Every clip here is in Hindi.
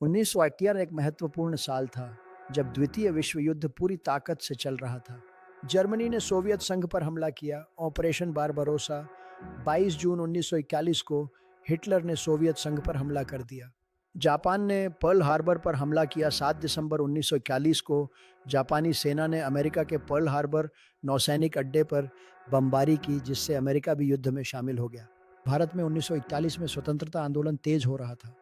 1971 एक महत्वपूर्ण साल था जब द्वितीय विश्व युद्ध पूरी ताकत से चल रहा था। जर्मनी ने सोवियत संघ पर हमला किया। ऑपरेशन बारबरोसा 22 जून 1941 को हिटलर ने सोवियत संघ पर हमला कर दिया। जापान ने पर्ल हार्बर पर हमला किया। 7 दिसंबर 1941 को जापानी सेना ने अमेरिका के पर्ल हार्बर नौसैनिक अड्डे पर बमबारी की, जिससे अमेरिका भी युद्ध में शामिल हो गया। भारत में 1941 में स्वतंत्रता आंदोलन तेज हो रहा था।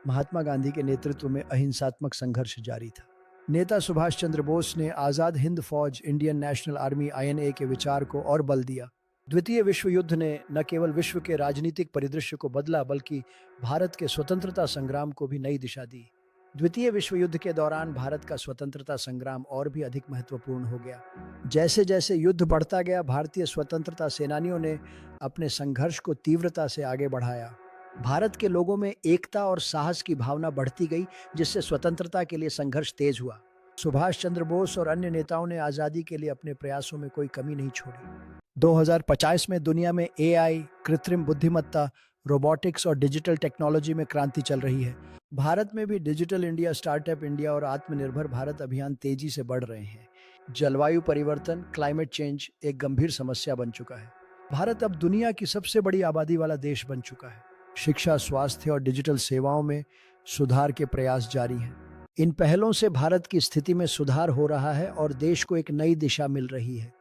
महात्मा गांधी के नेतृत्व में अहिंसात्मक संघर्ष जारी था। नेता सुभाष चंद्र बोस ने आजाद हिंद फौज इंडियन नेशनल आर्मी आईएनए के विचार को और बल दिया। द्वितीय विश्व युद्ध ने न केवल विश्व के राजनीतिक परिदृश्य को बदला, बल्कि भारत के स्वतंत्रता संग्राम को भी नई दिशा दी। द्वितीय विश्व युद्ध के दौरान भारत का स्वतंत्रता संग्राम और भी अधिक महत्वपूर्ण हो गया। जैसे जैसे युद्ध बढ़ता गया, भारतीय स्वतंत्रता सेनानियों ने अपने संघर्ष को तीव्रता से आगे बढ़ाया। भारत के लोगों में एकता और साहस की भावना बढ़ती गई, जिससे स्वतंत्रता के लिए संघर्ष तेज हुआ। सुभाष चंद्र बोस और अन्य नेताओं ने आजादी के लिए अपने प्रयासों में कोई कमी नहीं छोड़ी। 2050 में दुनिया में एआई, कृत्रिम बुद्धिमत्ता, रोबोटिक्स और डिजिटल टेक्नोलॉजी में क्रांति चल रही है। भारत में भी डिजिटल इंडिया, स्टार्टअप इंडिया और आत्मनिर्भर भारत अभियान तेजी से बढ़ रहे हैं। जलवायु परिवर्तन, क्लाइमेट चेंज एक गंभीर समस्या बन चुका है। भारत अब दुनिया की सबसे बड़ी आबादी वाला देश बन चुका है। शिक्षा, स्वास्थ्य और डिजिटल सेवाओं में सुधार के प्रयास जारी हैं। इन पहलों से भारत की स्थिति में सुधार हो रहा है और देश को एक नई दिशा मिल रही है।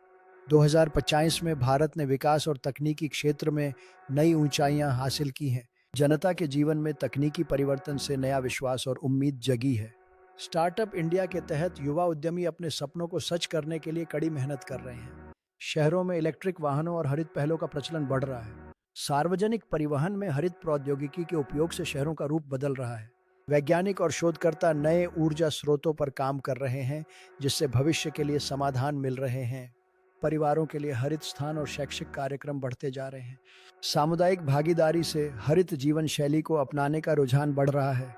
2025 में भारत ने विकास और तकनीकी क्षेत्र में नई ऊंचाइयां हासिल की हैं। जनता के जीवन में तकनीकी परिवर्तन से नया विश्वास और उम्मीद जगी है। स्टार्टअप इंडिया के तहत युवा उद्यमी अपने सपनों को सच करने के लिए कड़ी मेहनत कर रहे हैं। शहरों में इलेक्ट्रिक वाहनों और हरित पहलों का प्रचलन बढ़ रहा है। सार्वजनिक परिवहन में हरित प्रौद्योगिकी के उपयोग से शहरों का रूप बदल रहा है। वैज्ञानिक और शोधकर्ता नए ऊर्जा स्रोतों पर काम कर रहे हैं, जिससे भविष्य के लिए समाधान मिल रहे हैं। परिवारों के लिए हरित स्थान और शैक्षिक कार्यक्रम बढ़ते जा रहे हैं। सामुदायिक भागीदारी से हरित जीवन शैली को अपनाने का रुझान बढ़ रहा है।